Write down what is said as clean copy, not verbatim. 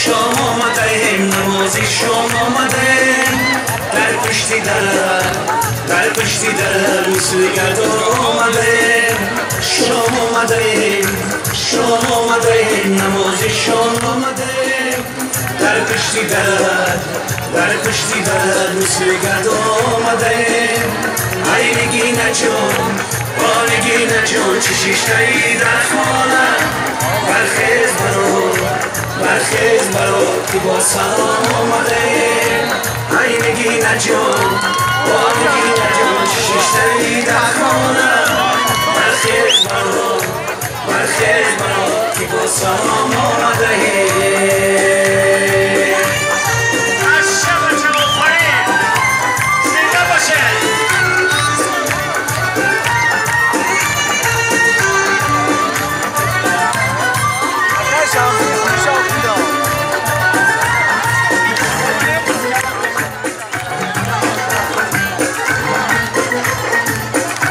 شام آمدیم نمازی شام آمدیم در پشتی در موسوی گردان آمدیم شام آمدیم نمازی شام آمدیم در پشتی در موسوی گردان آمدیم ای نگینه جان نگینه جان چشیش تایی در خانه برخیز برا که با سلام آمدیم ای نگینه جان چشیش تایی در خانه برخیز برا که با سلام آمدیم Sounds